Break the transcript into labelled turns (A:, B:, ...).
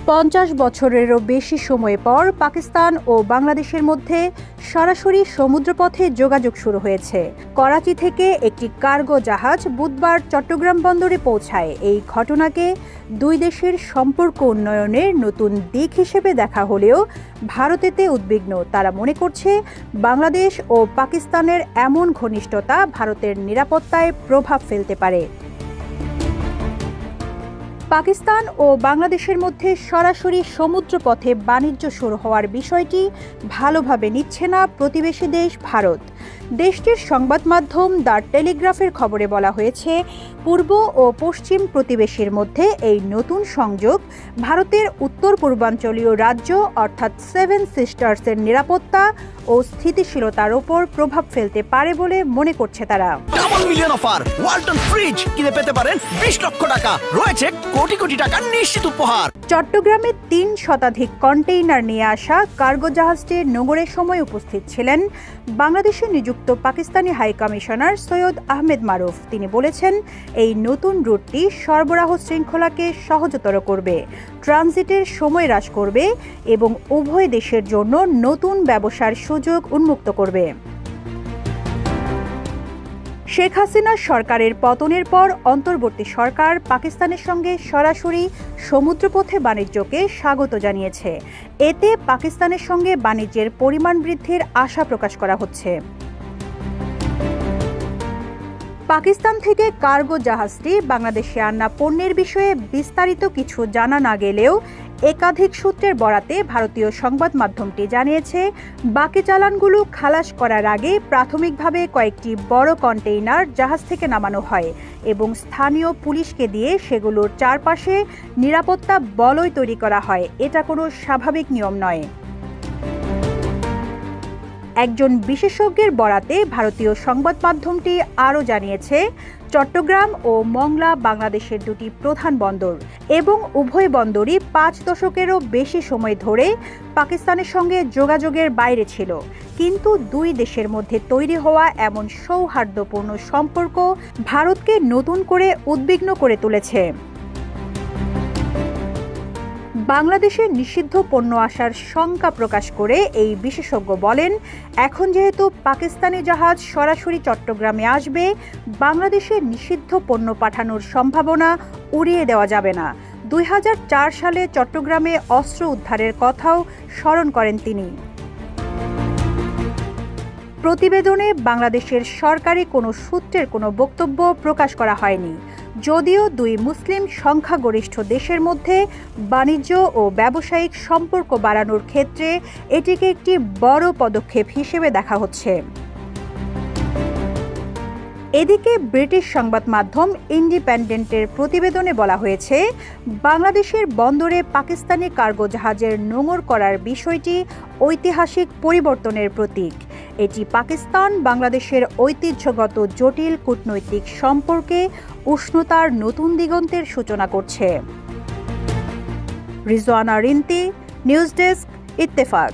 A: 50 বছরেরও বেশি সময় পর পাকিস্তান ও বাংলাদেশের মধ্যে সরাসরি সমুদ্রপথে যোগাযোগ শুরু হয়েছে। করাচি থেকে একটি কার্গো জাহাজ বুধবার চট্টগ্রাম বন্দরে পৌঁছায়। এই ঘটনাকে দুই দেশের সম্পর্ক উন্নয়নের নতুন দিক হিসেবে দেখা হলেও ভারত এতে উদ্বিগ্ন। তারা মনে করছে, বাংলাদেশ ও পাকিস্তানের এমন ঘনিষ্ঠতা ভারতের নিরাপত্তায় প্রভাব ফেলতে পারে। পাকিস্তান ও বাংলাদেশের মধ্যে সরাসরি সমুদ্রপথে বাণিজ্য শুরু হওয়ার বিষয়টি ভালোভাবে নিচ্ছে না প্রতিবেশী দেশ ভারত। দেশটির সংবাদ মাধ্যম দ্য টেলিগ্রাফের খবরে বলা হয়েছে, পূর্ব ও পশ্চিম প্রতিবেশীর মধ্যে এই নতুন সংযোগ ভারতের উত্তর পূর্বাঞ্চলীয় রাজ্য অর্থাৎ সেভেন সিস্টার্সের নিরাপত্তা ও স্থিতিশীলতার ওপর প্রভাব ফেলতে পারে বলে মনে করছে তারা।
B: Double million offer, Walton fridge কিনে পেতে পারেন 20 লক্ষ টাকা, রয়েছে কোটি কোটি টাকার নিশ্চিত উপহার।
A: চট্টগ্রামে 3 শতাধিক কন্টেইনার নিয়ে আসা কার্গো জাহাজটি নোঙরের সময় উপস্থিত ছিলেন বাংলাদেশে নিযুক্ত পাকিস্তানি হাই কমিশনার সৈয়দ আহমেদ মারুফ। তিনি বলেছেন, এই নতুন রুটটি সরবরাহ শৃঙ্খলাকে সহজতর করবে, ট্রানজিটের সময় হ্রাস করবে এবং উভয় দেশের জন্য নতুন ব্যবসার সুযোগ উন্মুক্ত করবে। শেখ হাসিনার সরকারের পতনের পর অন্তর্বর্তী সরকার পাকিস্তানের সঙ্গে সরাসরি সমুদ্রপথে বাণিজ্যকে স্বাগত জানিয়েছে। এতে পাকিস্তানের সঙ্গে বাণিজ্যের পরিমাণ বৃদ্ধির আশা প্রকাশ করা হচ্ছে। পাকিস্তান থেকে কার্গো জাহাজটি বাংলাদেশে আনা পণ্যের বিষয়ে বিস্তারিত কিছু জানা না গেলেও একাধিক সূত্রের বরাতে ভারতীয় সংবাদ মাধ্যমটি জানিয়েছে, বাকি চালানগুলো খালাস করার আগে প্রাথমিকভাবে কয়েকটি বড় কন্টেইনার জাহাজ থেকে নামানো হয় এবং স্থানীয় পুলিশকে দিয়ে সেগুলোর চারপাশে নিরাপত্তা বলয় তৈরি করা হয়। এটা কোনো স্বাভাবিক নিয়ম নয়। একজন বিশেষজ্ঞের বরাতে ভারতীয় সংবাদ মাধ্যমটি আরও জানিয়েছে, চট্টগ্রাম ও মংলা বাংলাদেশের দুটি প্রধান বন্দর এবং উভয় বন্দরই 5 দশকেরও বেশি সময় ধরে পাকিস্তানের সঙ্গে যোগাযোগের বাইরে ছিল। কিন্তু দুই দেশের মধ্যে তৈরি হওয়া এমন সৌহার্দ্যপূর্ণ সম্পর্ক ভারতকে নতুন করে উদ্বিগ্ন করে তুলেছে। বাংলাদেশে নিষিদ্ধ পণ্য আসার শঙ্কা প্রকাশ করে এই বিশেষজ্ঞ বলেন, এখন যেহেতু পাকিস্তানি জাহাজ সরাসরি চট্টগ্রামে আসবে, বাংলাদেশে নিষিদ্ধ পণ্য পাঠানোর সম্ভাবনা উড়িয়ে দেওয়া যাবে না। 2004 সালে চট্টগ্রামে অস্ত্র উদ্ধারের কথাও স্মরণ করেন তিনি। প্রতিবেদনে বাংলাদেশের সরকারি কোনো সূত্রের কোনো বক্তব্য প্রকাশ করা হয়নি। যদিও দুই মুসলিম সংখ্যাগরিষ্ঠ দেশের মধ্যে বাণিজ্য ও ব্যবসায়িক সম্পর্ক বাড়ানোর ক্ষেত্রে এটিকে একটি বড় পদক্ষেপ হিসেবে দেখা হচ্ছে। এদিকে ব্রিটিশ সংবাদ মাধ্যম ইন্ডিপেন্ডেন্টের প্রতিবেদনে বলা হয়েছে, বাংলাদেশের বন্দরে পাকিস্তানি কার্গো জাহাজের নোঙর করার বিষয়টি ঐতিহাসিক পরিবর্তনের প্রতীক। এটি পাকিস্তান বাংলাদেশের ঐতিহ্যগত জটিল কূটনৈতিক সম্পর্কে উষ্ণতার নতুন দিগন্তের সূচনা করছে। Rizwana Rinti, news desk, Ittefaq.